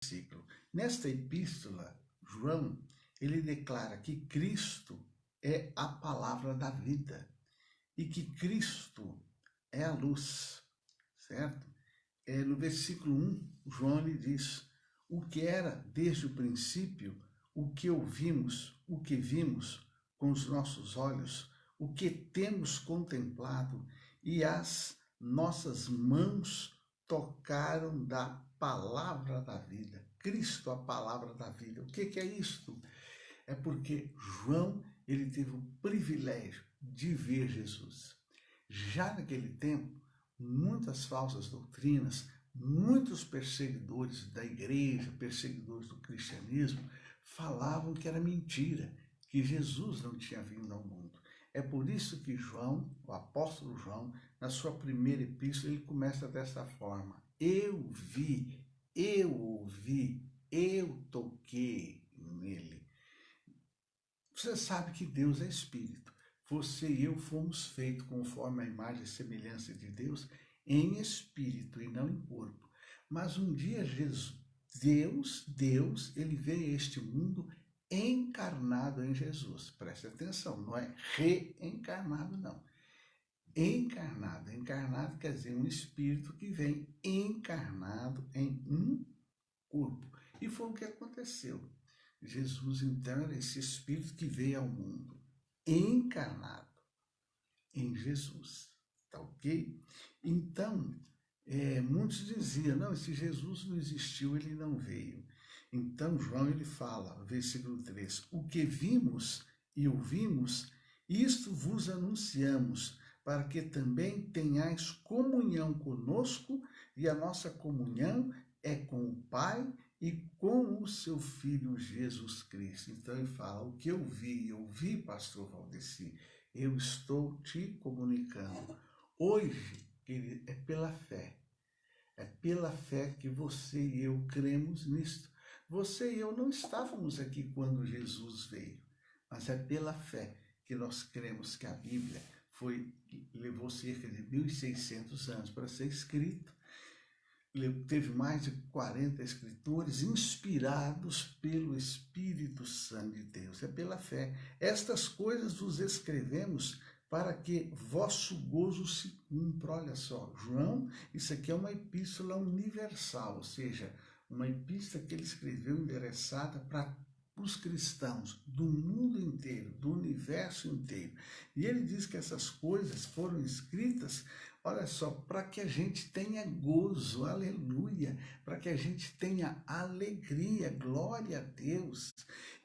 versículo. Nesta epístola, João, ele declara que Cristo é a palavra da vida e que Cristo é a luz, certo? No versículo 1, João lhe diz: o que era desde o princípio, o que ouvimos, o que vimos com os nossos olhos, o que temos contemplado e as nossas mãos tocaram da palavra da vida. Cristo, a palavra da vida. O que é isto? É porque João, ele teve o privilégio de ver Jesus. Já naquele tempo, muitas falsas doutrinas, muitos perseguidores da igreja, perseguidores do cristianismo, falavam que era mentira, que Jesus não tinha vindo ao mundo. É por isso que João, o apóstolo João, na sua primeira epístola, ele começa dessa forma: eu vi, eu ouvi, eu toquei nele. Você sabe que Deus é espírito. Você e eu fomos feitos conforme a imagem e semelhança de Deus em espírito e não em corpo. Mas um dia Deus, ele veio a este mundo encarnado em Jesus. Preste atenção, não é reencarnado, não. Encarnado. Encarnado quer dizer um espírito que vem encarnado em um corpo. E foi o que aconteceu. Jesus, então, era esse espírito que veio ao mundo, encarnado em Jesus, tá ok? Então, muitos diziam, não, esse Jesus não existiu, ele não veio. Então, João, ele fala, versículo 3, o que vimos e ouvimos, isto vos anunciamos, para que também tenhais comunhão conosco, e a nossa comunhão é com o Pai e com o seu Filho Jesus Cristo. Então ele fala, o que eu vi, pastor Valdeci, eu estou te comunicando. Hoje, querido, é pela fé. É pela fé que você e eu cremos nisto. Você e eu não estávamos aqui quando Jesus veio, mas é pela fé que nós cremos que a Bíblia levou cerca de 1.600 anos para ser escrita. Teve mais de 40 escritores inspirados pelo Espírito Santo de Deus. É pela fé. Estas coisas vos escrevemos para que vosso gozo se cumpra. Olha só, João, isso aqui é uma epístola universal, ou seja, uma epístola que ele escreveu endereçada para os cristãos do mundo inteiro, do universo inteiro. E ele diz que essas coisas foram escritas, olha só, para que a gente tenha gozo, aleluia, para que a gente tenha alegria, glória a Deus.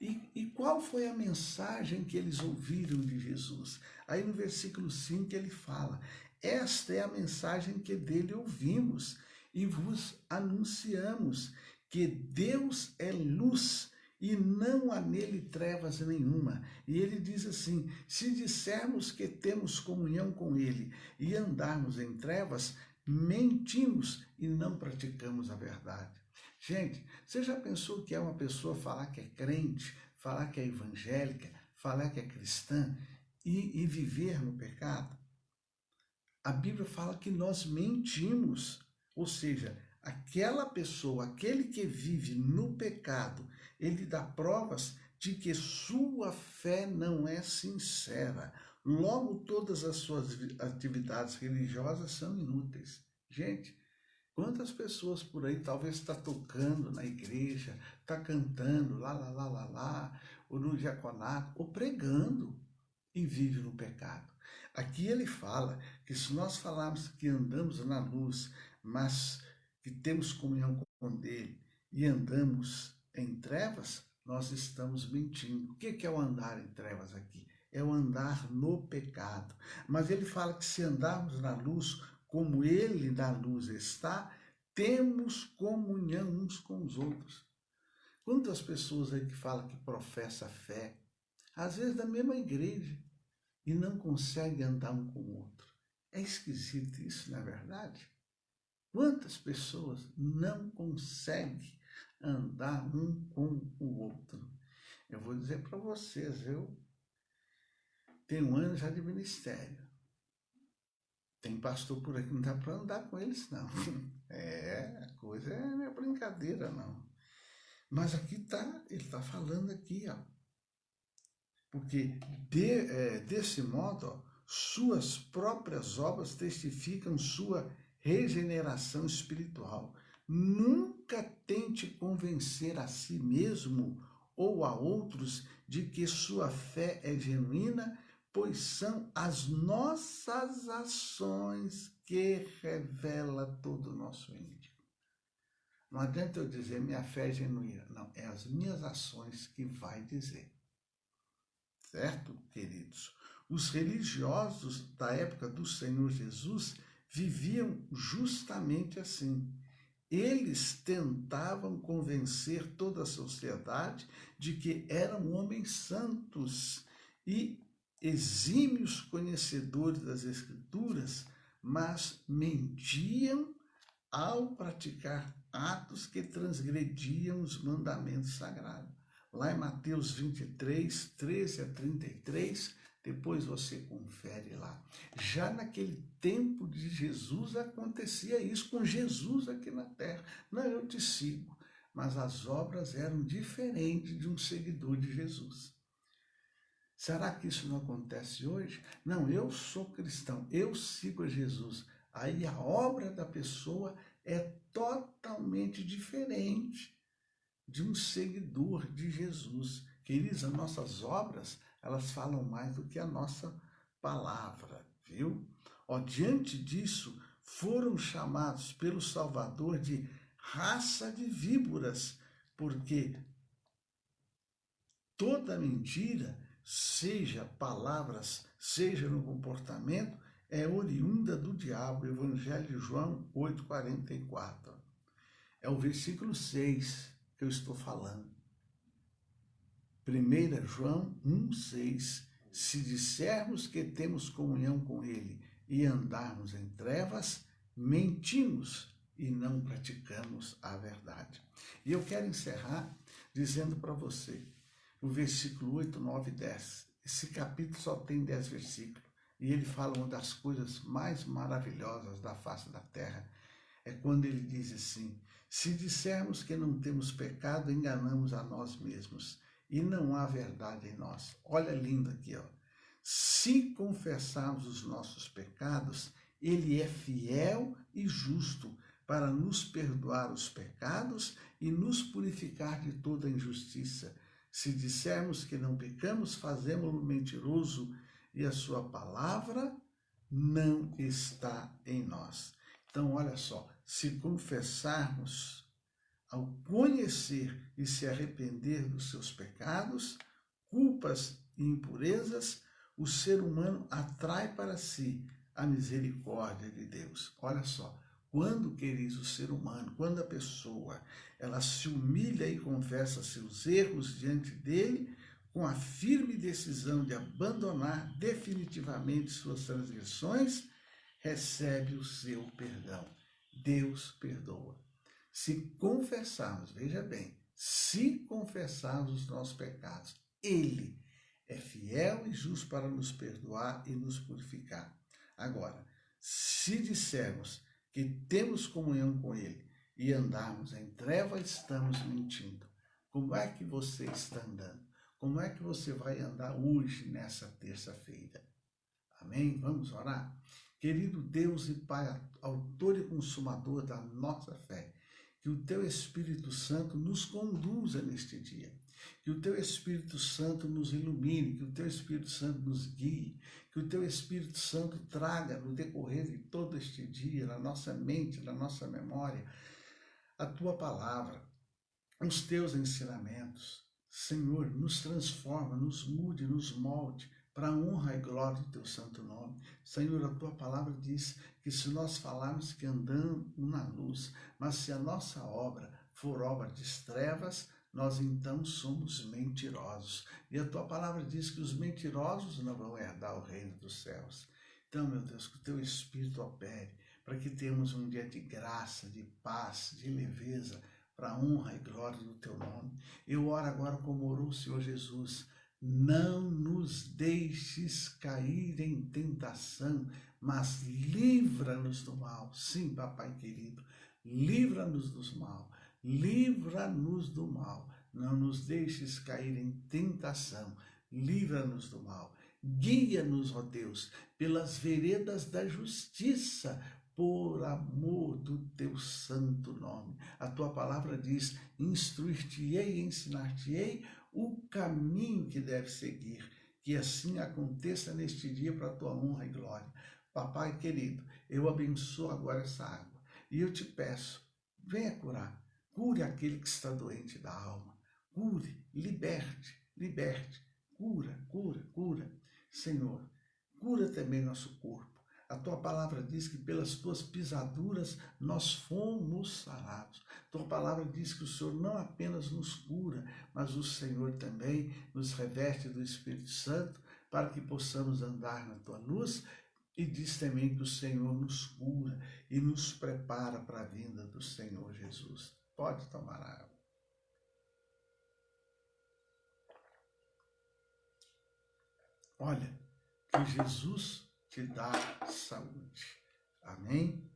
E qual foi a mensagem que eles ouviram de Jesus? Aí no versículo 5 ele fala, esta é a mensagem que dele ouvimos e vos anunciamos, que Deus é luz e não há nele trevas nenhuma. E ele diz assim, se dissermos que temos comunhão com ele e andarmos em trevas, mentimos e não praticamos a verdade. Gente, você já pensou que é uma pessoa falar que é crente, falar que é evangélica, falar que é cristã e viver no pecado? A Bíblia fala que nós mentimos, ou seja, aquela pessoa, aquele que vive no pecado, ele dá provas de que sua fé não é sincera. Logo, todas as suas atividades religiosas são inúteis. Gente, quantas pessoas por aí talvez está tocando na igreja, está cantando lá, ou no diaconato, ou pregando e vive no pecado. Aqui ele fala que se nós falarmos que andamos na luz, mas que temos comunhão com ele e andamos em trevas, nós estamos mentindo. O que é o andar em trevas aqui? É o andar no pecado. Mas ele fala que se andarmos na luz, como ele na luz está, temos comunhão uns com os outros. Quantas pessoas aí que falam que professa fé, às vezes da mesma igreja, e não consegue andar um com o outro. É esquisito isso, não é verdade? Quantas pessoas não conseguem andar um com o outro? Eu vou dizer para vocês, eu tenho um ano já de ministério. Tem pastor por aí que não dá para andar com eles, não. A coisa não é brincadeira, não. Mas aqui ele está falando aqui, ó, porque desse modo, ó, suas próprias obras testificam sua regeneração espiritual. Nunca tente convencer a si mesmo ou a outros de que sua fé é genuína, pois são as nossas ações que revela todo o nosso íntimo. Não adianta eu dizer minha fé é genuína. Não, é as minhas ações que vai dizer. Certo, queridos? Os religiosos da época do Senhor Jesus viviam justamente assim. Eles tentavam convencer toda a sociedade de que eram homens santos e exímios conhecedores das Escrituras, mas mentiam ao praticar atos que transgrediam os mandamentos sagrados. Lá em Mateus 23, 13 a 33, depois você confere lá. Já naquele tempo de Jesus acontecia isso com Jesus aqui na terra. Não, eu te sigo, mas as obras eram diferentes de um seguidor de Jesus. Será que isso não acontece hoje? Não, eu sou cristão, eu sigo a Jesus. Aí a obra da pessoa é totalmente diferente de um seguidor de Jesus. Queridos, as nossas obras, elas falam mais do que a nossa palavra, viu? Ó, diante disso, foram chamados pelo Salvador de raça de víboras, porque toda mentira, seja palavras, seja no comportamento, é oriunda do diabo. Evangelho de João 8,44. É o versículo 6 que eu estou falando. 1 João 1,6. Se dissermos que temos comunhão com ele e andarmos em trevas, mentimos e não praticamos a verdade. E eu quero encerrar dizendo para você, o versículo 8, 9 e 10. Esse capítulo só tem 10 versículos. E ele fala uma das coisas mais maravilhosas da face da terra. É quando ele diz assim: se dissermos que não temos pecado, enganamos a nós mesmos e não há verdade em nós. Olha lindo aqui, ó. Se confessarmos os nossos pecados, ele é fiel e justo para nos perdoar os pecados e nos purificar de toda injustiça. Se dissermos que não pecamos, fazemo-lo mentiroso e a sua palavra não está em nós. Então, olha só, se confessarmos, ao conhecer e se arrepender dos seus pecados, culpas e impurezas, o ser humano atrai para si a misericórdia de Deus. Olha só, quando, queridos, o ser humano, quando a pessoa, ela se humilha e confessa seus erros diante dele, com a firme decisão de abandonar definitivamente suas transgressões, recebe o seu perdão. Deus perdoa. Se confessarmos, veja bem, se confessarmos os nossos pecados, ele é fiel e justo para nos perdoar e nos purificar. Agora, se dissermos que temos comunhão com ele e andarmos em trevas, estamos mentindo. Como é que você está andando? Como é que você vai andar hoje, nessa terça-feira? Amém? Vamos orar? Querido Deus e Pai, autor e consumador da nossa fé, que o Teu Espírito Santo nos conduza neste dia, que o Teu Espírito Santo nos ilumine, que o Teu Espírito Santo nos guie, que o Teu Espírito Santo traga no decorrer de todo este dia, na nossa mente, na nossa memória, a Tua palavra, os Teus ensinamentos. Senhor, nos transforma, nos mude, nos molde, para a honra e glória do Teu santo nome. Senhor, a Tua palavra diz que se nós falarmos que andamos na luz, mas se a nossa obra for obra de trevas, nós então somos mentirosos. E a Tua palavra diz que os mentirosos não vão herdar o reino dos céus. Então, meu Deus, que o Teu Espírito opere, para que tenhamos um dia de graça, de paz, de leveza, para a honra e glória do Teu nome. Eu oro agora como orou o Senhor Jesus. Não nos deixes cair em tentação, mas livra-nos do mal. Sim, papai querido, livra-nos do mal. livra-nos do mal, não nos deixes cair em tentação, livra-nos do mal. Guia-nos, ó Deus, pelas veredas da justiça, por amor do teu santo nome. A tua palavra diz: instruir-te-ei, ensinar-te-ei o caminho que deve seguir. Que assim aconteça neste dia para a tua honra e glória. Papai querido, eu abençoo agora essa água e eu te peço, venha curar. Cure aquele que está doente da alma. Cure, liberte, liberte. Cura, cura, cura. Senhor, cura também nosso corpo. A tua palavra diz que pelas tuas pisaduras nós fomos sarados. Tua palavra diz que o Senhor não apenas nos cura, mas o Senhor também nos reveste do Espírito Santo para que possamos andar na tua luz. E diz também que o Senhor nos cura e nos prepara para a vinda do Senhor Jesus. Pode tomar água. Olha, que Jesus te dá saúde. Amém?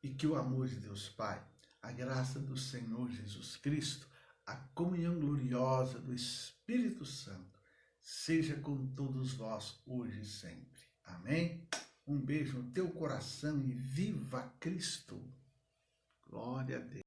E que o amor de Deus Pai, a graça do Senhor Jesus Cristo, a comunhão gloriosa do Espírito Santo, seja com todos vós hoje e sempre. Amém? Um beijo no teu coração e viva Cristo. Glória a Deus.